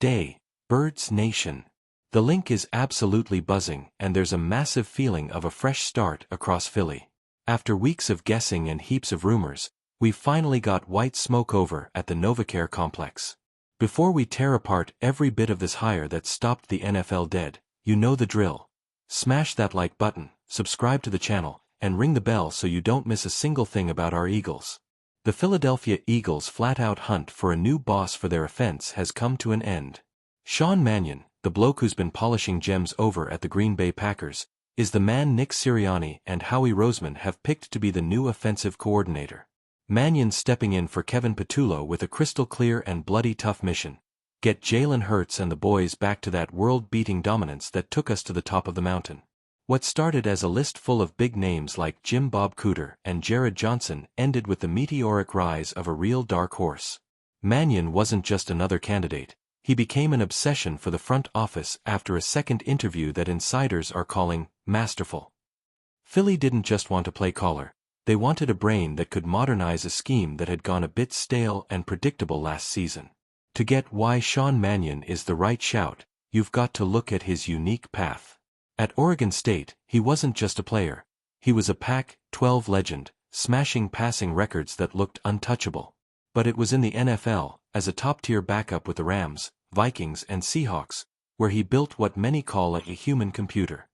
Day, Birds Nation. The link is absolutely buzzing, and there's a massive feeling of a fresh start across Philly. After weeks of guessing and heaps of rumors, we've finally got white smoke over at the Novacare complex. Before we tear apart every bit of this hire that stopped the NFL dead, you know the drill. Smash that like button, subscribe to the channel, and ring the bell so you don't miss a single thing about our Eagles. The Philadelphia Eagles' flat-out hunt for a new boss for their offense has come to an end. Sean Mannion, the bloke who's been polishing gems over at the Green Bay Packers, is the man Nick Sirianni and Howie Roseman have picked to be the new offensive coordinator. Mannion's stepping in for Kevin Patullo with a crystal-clear and bloody tough mission: get Jalen Hurts and the boys back to that world-beating dominance that took us to the top of the mountain. What started as a list full of big names like Jim Bob Cooter and Jared Johnson ended with the meteoric rise of a real dark horse. Mannion wasn't just another candidate. He became an obsession for the front office after a second interview that insiders are calling masterful. Philly didn't just want a play caller. They wanted a brain that could modernize a scheme that had gone a bit stale and predictable last season. To get why Sean Mannion is the right shout, you've got to look at his unique path. At Oregon State, he wasn't just a player. He was a Pac-12 legend, smashing passing records that looked untouchable. But it was in the NFL, as a top-tier backup with the Rams, Vikings and Seahawks, where he built what many call a human computer.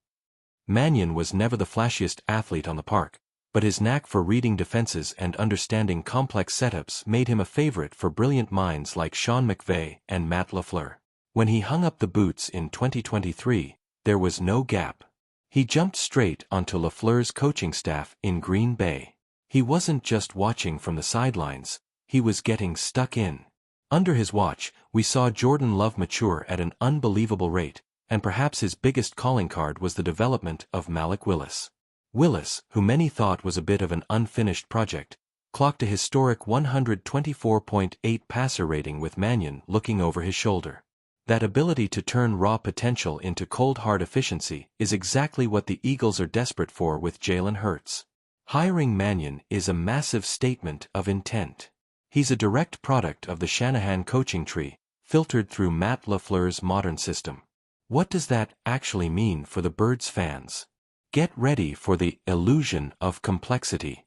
Mannion was never the flashiest athlete on the park, but his knack for reading defenses and understanding complex setups made him a favorite for brilliant minds like Sean McVay and Matt LaFleur. When he hung up the boots in 2023, there was no gap. He jumped straight onto LaFleur's coaching staff in Green Bay. He wasn't just watching from the sidelines, he was getting stuck in. Under his watch, we saw Jordan Love mature at an unbelievable rate, and perhaps his biggest calling card was the development of Malik Willis. Willis, who many thought was a bit of an unfinished project, clocked a historic 124.8 passer rating with Mannion looking over his shoulder. That ability to turn raw potential into cold hard efficiency is exactly what the Eagles are desperate for with Jalen Hurts. Hiring Mannion is a massive statement of intent. He's a direct product of the Shanahan coaching tree, filtered through Matt LaFleur's modern system. What does that actually mean for the Birds fans? Get ready for the illusion of complexity.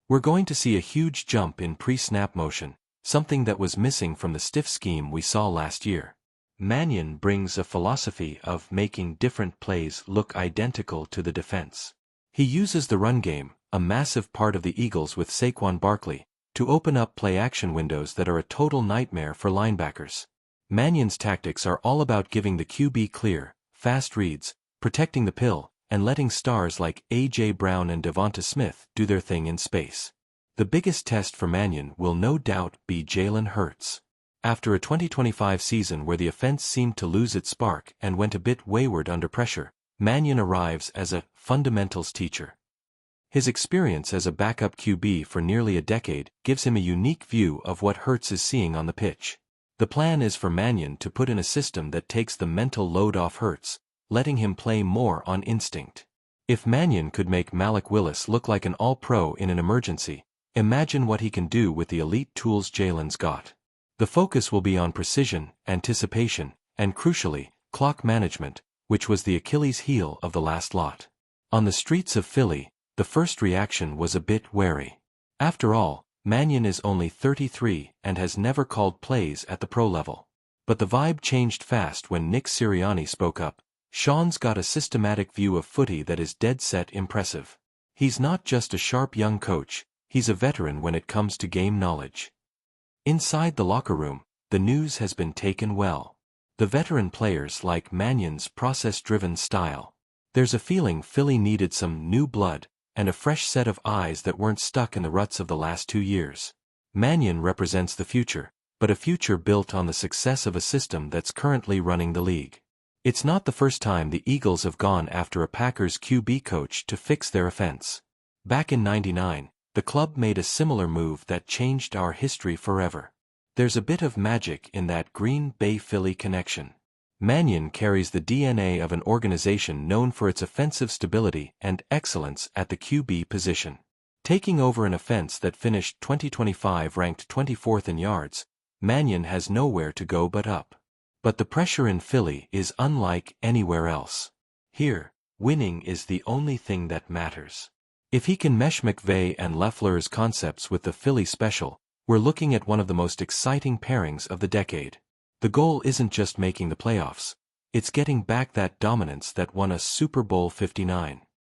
We're going to see a huge jump in pre-snap motion, something that was missing from the stiff scheme we saw last year. Mannion brings a philosophy of making different plays look identical to the defense. He uses the run game, a massive part of the Eagles with Saquon Barkley, to open up play-action windows that are a total nightmare for linebackers. Mannion's tactics are all about giving the QB clear, fast reads, protecting the pill, and letting stars like A.J. Brown and Devonta Smith do their thing in space. The biggest test for Mannion will no doubt be Jalen Hurts. After a 2025 season where the offense seemed to lose its spark and went a bit wayward under pressure, Mannion arrives as a fundamentals teacher. His experience as a backup QB for nearly a decade gives him a unique view of what Hurts is seeing on the pitch. The plan is for Mannion to put in a system that takes the mental load off Hurts, letting him play more on instinct. If Mannion could make Malik Willis look like an all-pro in an emergency, imagine what he can do with the elite tools Jalen's got. The focus will be on precision, anticipation, and crucially, clock management, which was the Achilles heel of the last lot. On the streets of Philly, the first reaction was a bit wary. After all, Mannion is only 33 and has never called plays at the pro level. But the vibe changed fast when Nick Sirianni spoke up. Sean's got a systematic view of footy that is dead-set impressive. He's not just a sharp young coach, he's a veteran when it comes to game knowledge. Inside the locker room, the news has been taken well. The veteran players like Mannion's process-driven style. There's a feeling Philly needed some new blood, and a fresh set of eyes that weren't stuck in the ruts of the last 2 years. Mannion represents the future, but a future built on the success of a system that's currently running the league. It's not the first time the Eagles have gone after a Packers QB coach to fix their offense. Back in '99, the club made a similar move that changed our history forever. There's a bit of magic in that Green Bay-Philly connection. Mannion carries the DNA of an organization known for its offensive stability and excellence at the QB position. Taking over an offense that finished 2025 ranked 24th in yards, Mannion has nowhere to go but up. But the pressure in Philly is unlike anywhere else. Here, winning is the only thing that matters. If he can mesh McVay and Lafleur's concepts with the Philly special, we're looking at one of the most exciting pairings of the decade. The goal isn't just making the playoffs. It's getting back that dominance that won us Super Bowl 59.